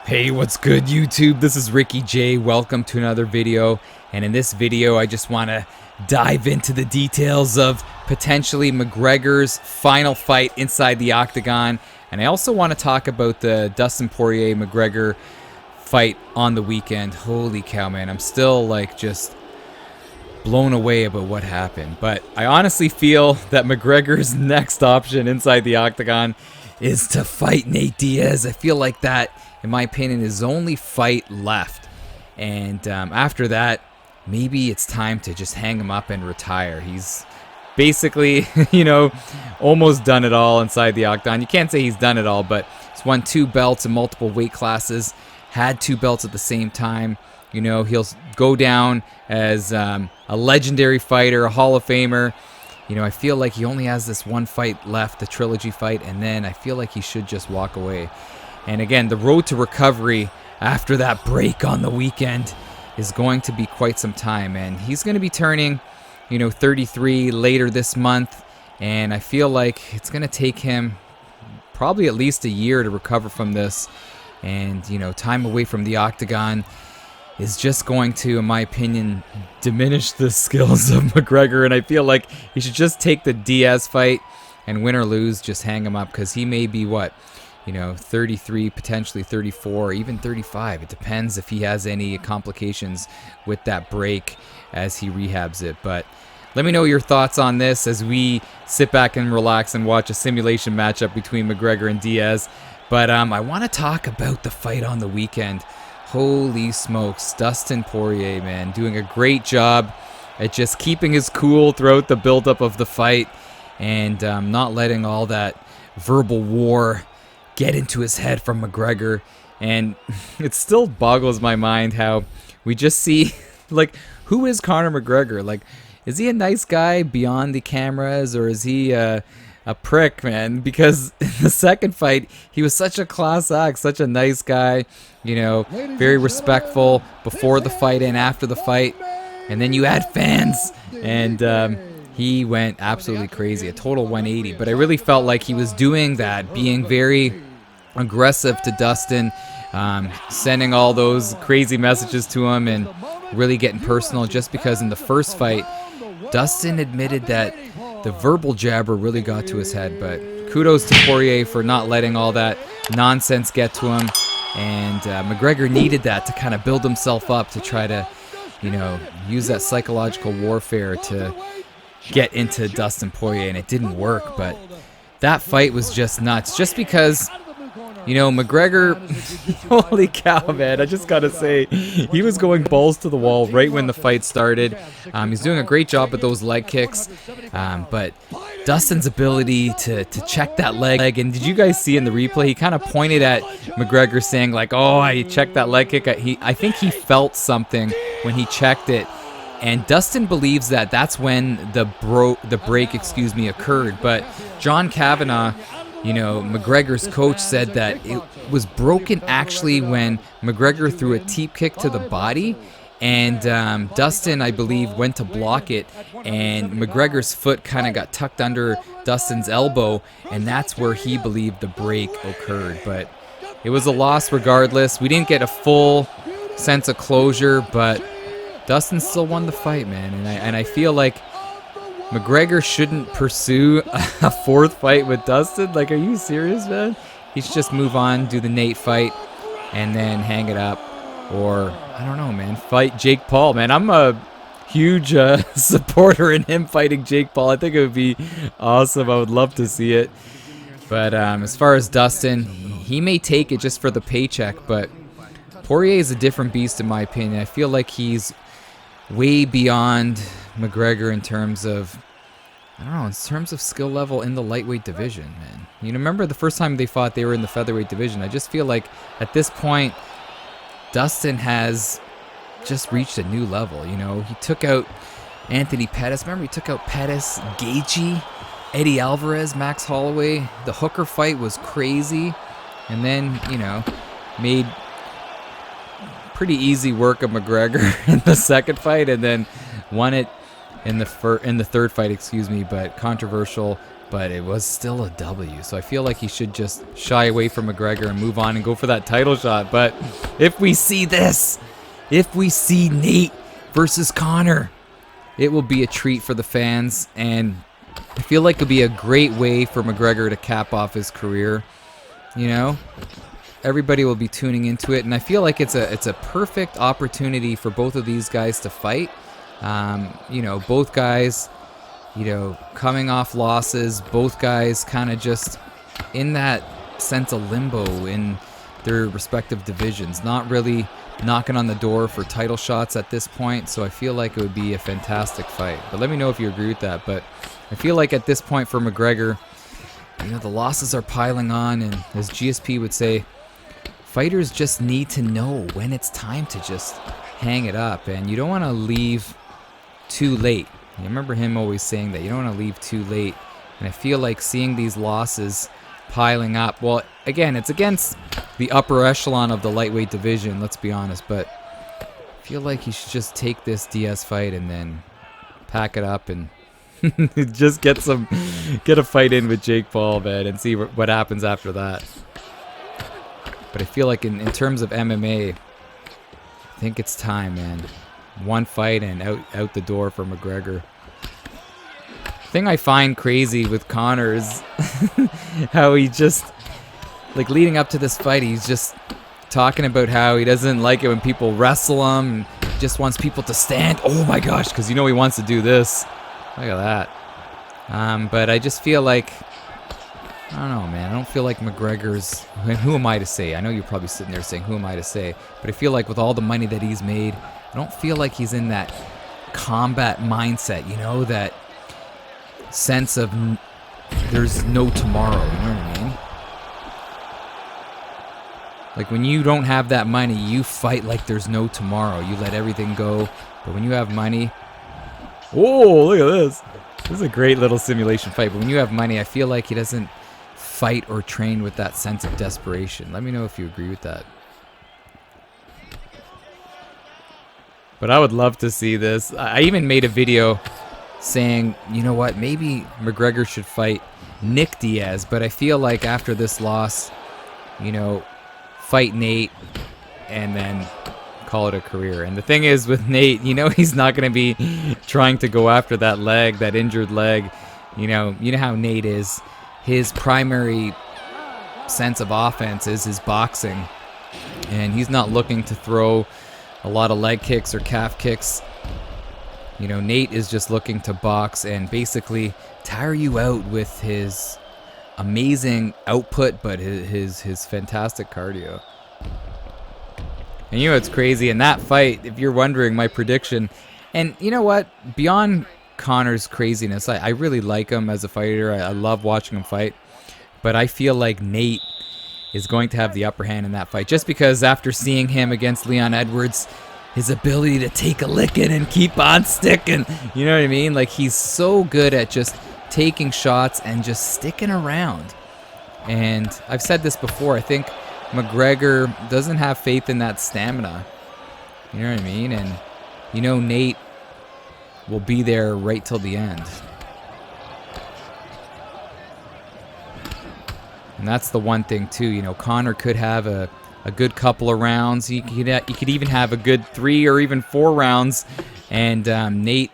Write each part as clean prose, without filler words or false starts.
Hey, what's good, YouTube? This is Ricky J. Welcome to another video. And in this video, I just want to dive into the details of potentially McGregor's final fight inside the octagon. And I also want to talk about the Dustin Poirier McGregor fight on the weekend. Holy cow, man. I'm still like just blown away about what happened. But I honestly feel that McGregor's next option inside the octagon is to fight Nate Diaz. I feel like that, in my opinion, is his only fight left. And after that, maybe it's time to just hang him up and retire. He's basically, almost done it all inside the octagon. You can't say he's done it all, but he's won 2 belts in multiple weight classes, had 2 belts at the same time. He'll go down as a legendary fighter, a Hall of Famer. I feel like he only has this one fight left, the trilogy fight, and then I feel like he should just walk away. And again, the road to recovery after that break on the weekend is going to be quite some time. And he's going to be turning, 33 later this month. And I feel like it's going to take him probably at least a year to recover from this. And, time away from the octagon is just going to, in my opinion, diminish the skills of McGregor. And I feel like he should just take the Diaz fight and win or lose, just hang him up, because he may be 33, potentially 34, even 35. It depends if he has any complications with that break as he rehabs it. But let me know your thoughts on this as we sit back and relax and watch a simulation matchup between McGregor and Diaz. But I want to talk about the fight on the weekend. Holy smokes, Dustin Poirier, man, doing a great job at just keeping his cool throughout the buildup of the fight and not letting all that verbal war get into his head from McGregor. And it still boggles my mind how we just see, who is Conor McGregor? Is he a nice guy beyond the cameras, or is he a prick, man? Because in the second fight, he was such a class act, such a nice guy, very respectful before the fight and after the fight. And then you add fans, and he went absolutely crazy, a total 180. But I really felt like he was doing that, being very aggressive to Dustin, sending all those crazy messages to him and really getting personal, just because in the first fight, Dustin admitted that the verbal jabber really got to his head. But kudos to Poirier for not letting all that nonsense get to him. And McGregor needed that to kind of build himself up, to try to, use that psychological warfare to get into Dustin Poirier. And it didn't work. But that fight was just nuts. Just because, McGregor, holy cow, man, I just got to say, he was going balls to the wall right when the fight started. He's doing a great job with those leg kicks. But Dustin's ability to check that leg, and did you guys see in the replay, he kind of pointed at McGregor saying oh, I checked that leg kick. I think he felt something when he checked it. And Dustin believes that that's when the break occurred. But John Kavanagh, McGregor's coach, said that it was broken actually when McGregor threw a teep kick to the body, and Dustin, I believe, went to block it, and McGregor's foot kind of got tucked under Dustin's elbow, and that's where he believed the break occurred. But it was a loss regardless. We didn't get a full sense of closure, but Dustin still won the fight, man. And I feel like McGregor shouldn't pursue a 4th fight with Dustin. Are you serious, man? He should just move on, do the Nate fight, and then hang it up. Or, I don't know, man, fight Jake Paul, man. I'm a huge supporter in him fighting Jake Paul. I think it would be awesome. I would love to see it. But as far as Dustin, he may take it just for the paycheck, but Poirier is a different beast in my opinion. I feel like he's way beyond McGregor in terms of, in terms of skill level in the lightweight division, man. Remember the first time they fought, they were in the featherweight division. I just feel like at this point, Dustin has just reached a new level. He took out Anthony Pettis. Remember, he took out Pettis, Gaethje, Eddie Alvarez, Max Holloway. The Hooker fight was crazy. And then, made pretty easy work of McGregor in the second fight, and then won it in the third fight, but controversial but it was still a W. So I feel like he should just shy away from McGregor and move on and go for that title shot. But if we see this, if we see Nate versus Conor, it will be a treat for the fans, and I feel like it'll be a great way for McGregor to cap off his career. You know, everybody will be tuning into it, and I feel like it's a perfect opportunity for both of these guys to fight. You know, both guys, you know, coming off losses, both guys kind of just in that sense of limbo in their respective divisions, not really knocking on the door for title shots at this point. So I feel like it would be a fantastic fight. But let me know if you agree with that. But I feel like at this point for McGregor, you know, the losses are piling on, and as GSP would say, fighters just need to know when it's time to just hang it up, and you don't want to leave too late. I remember him always saying that you don't want to leave too late, and I feel like seeing these losses piling up, well, again, it's against the upper echelon of the lightweight division, let's be honest, but I feel like he should just take this Diaz fight and then pack it up and just get a fight in with Jake Paul, man, and see what happens after that. But I feel like in terms of MMA, I think it's time, man. One fight and out the door for McGregor. The thing I find crazy with Conor is how he just, like, leading up to this fight, he's just talking about how he doesn't like it when people wrestle him, and just wants people to stand. Oh my gosh, because you know he wants to do this. Look at that. But I just feel like, I don't know, man. I don't feel like McGregor's... Who am I to say? I know you're probably sitting there saying, who am I to say? But I feel like with all the money that he's made, I don't feel like he's in that combat mindset, you know? That sense of there's no tomorrow, you know what I mean? Like, when you don't have that money, you fight like there's no tomorrow. You let everything go. But when you have money... Oh, look at this. This is a great little simulation fight. But when you have money, I feel like he doesn't fight or train with that sense of desperation. Let me know if you agree with that. But I would love to see this. I even made a video saying, you know what, maybe McGregor should fight Nick Diaz. But I feel like after this loss, you know, fight Nate and then call it a career. And the thing is with Nate, you know, he's not going to be trying to go after that leg, that injured leg. You know how Nate is. His primary sense of offense is his boxing, and he's not looking to throw a lot of leg kicks or calf kicks. You know, Nate is just looking to box and basically tire you out with his amazing output, but his fantastic cardio. And you know what's crazy in that fight, if you're wondering, my prediction, and you know what, beyond Conor's craziness, I really like him as a fighter. I love watching him fight, but I feel like Nate is going to have the upper hand in that fight, just because after seeing him against Leon Edwards, his ability to take a licking and keep on sticking, you know what I mean? Like, he's so good at just taking shots and just sticking around. And I've said this before, I think McGregor doesn't have faith in that stamina. You know what I mean? And you know Nate will be there right till the end. And that's the one thing too, you know, Conor could have a good couple of rounds. He could even have a good 3 or even 4 rounds, and Nate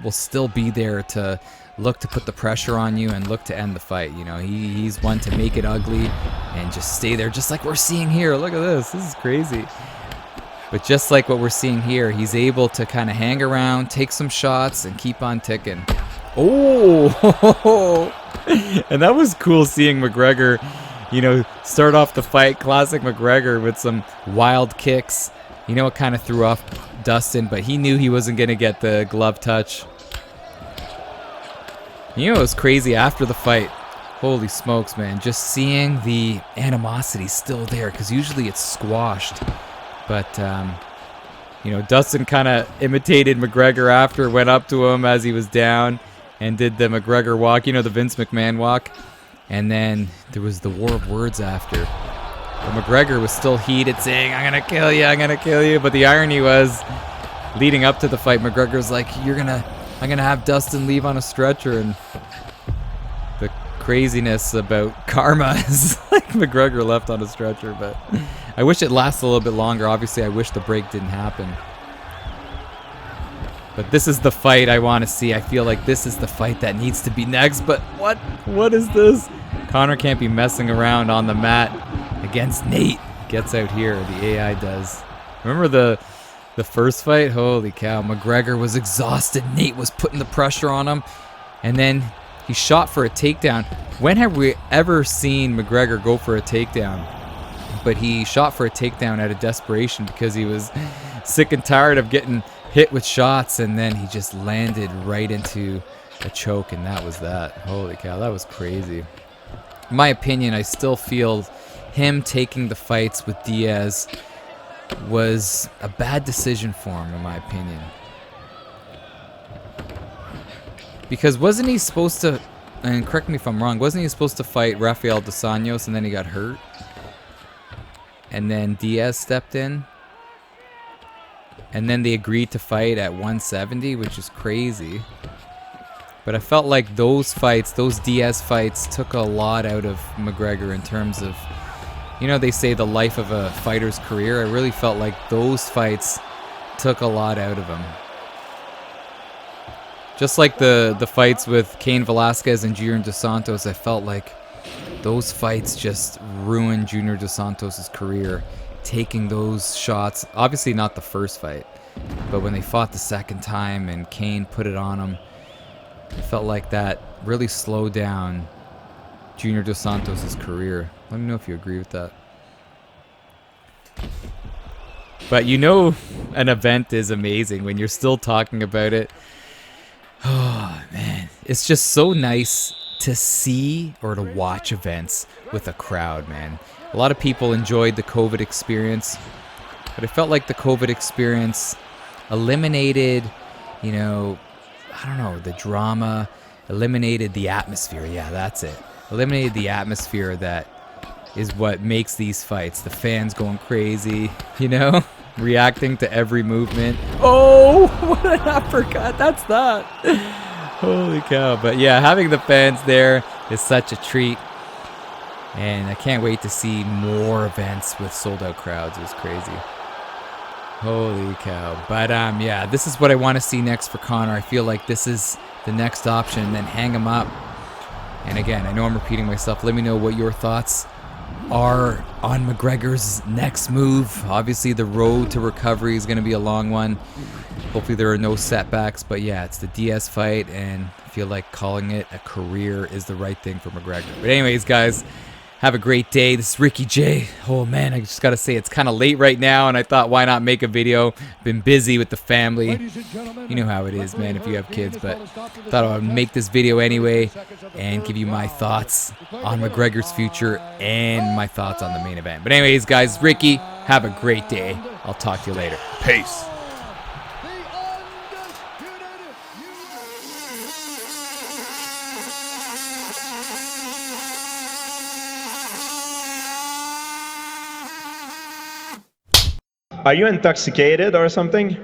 will still be there to look to put the pressure on you and look to end the fight. You know, he's one to make it ugly and just stay there, just like we're seeing here. Look at this. This is crazy. But just like what we're seeing here, he's able to kind of hang around, take some shots, and keep on ticking. Oh! And that was cool seeing McGregor, you know, start off the fight, classic McGregor, with some wild kicks. You know, it kind of threw off Dustin, but he knew he wasn't going to get the glove touch. You know, it was crazy after the fight. Holy smokes, man. Just seeing the animosity still there, because usually it's squashed. But, you know, Dustin kind of imitated McGregor after, went up to him as he was down and did the McGregor walk, you know, the Vince McMahon walk. And then there was the war of words after. But McGregor was still heated, saying, I'm going to kill you, I'm going to kill you. But the irony was, leading up to the fight, McGregor's like, I'm going to have Dustin leave on a stretcher. And the craziness about karma is like McGregor left on a stretcher, but I wish it lasted a little bit longer. Obviously, I wish the break didn't happen. But this is the fight I want to see. I feel like this is the fight that needs to be next. But what is this? Conor can't be messing around on the mat against Nate. Gets out here. The AI does. Remember the first fight? Holy cow. McGregor was exhausted. Nate was putting the pressure on him. And then he shot for a takedown. When have we ever seen McGregor go for a takedown? But he shot for a takedown out of desperation because he was sick and tired of getting hit with shots, and then he just landed right into a choke, and that was that. Holy cow, that was crazy. In my opinion, I still feel him taking the fights with Diaz was a bad decision for him, in my opinion. Because wasn't he supposed to, and correct me if I'm wrong, wasn't he supposed to fight Rafael dos Anjos and then he got hurt? And then Diaz stepped in? And then they agreed to fight at 170, which is crazy. But I felt like those fights, those Diaz fights, took a lot out of McGregor in terms of, you know, they say the life of a fighter's career. I really felt like those fights took a lot out of him. Just like the fights with Cain Velasquez and Junior Dos Santos, I felt like those fights just ruined Junior Dos Santos' career. Taking those shots, obviously not the first fight, but when they fought the second time and Cain put it on him, I felt like that really slowed down Junior Dos Santos' career. Let me know if you agree with that. But you know, an event is amazing when you're still talking about it. Oh man, it's just so nice to see or to watch events with a crowd, man. A lot of people enjoyed the COVID experience, but it felt like the COVID experience eliminated, you know, I don't know, the drama, eliminated the atmosphere. Yeah, that's it. Eliminated the atmosphere that is what makes these fights. The fans going crazy, you know, reacting to every movement. Oh, what an uppercut. That's that. Holy cow. But yeah, having the fans there is such a treat. And I can't wait to see more events with sold-out crowds. It was crazy. Holy cow. But yeah, this is what I want to see next for Conor. I feel like this is the next option. Then hang him up. And again, I know I'm repeating myself. Let me know what your thoughts are on McGregor's next move. Obviously, the road to recovery is going to be a long one. Hopefully there are no setbacks. But yeah, it's the Diaz fight. And I feel like calling it a career is the right thing for McGregor. But anyways, guys, have a great day. This is Ricky J. Oh man, I just gotta say it's kind of late right now, and I thought why not make a video. Been busy with the family. You know how it is, man, if you have kids, but thought I would make this video anyway and give you my thoughts on McGregor's future and my thoughts on the main event. But anyways, guys, Ricky, have a great day. I'll talk to you later. Peace. Are you intoxicated or something?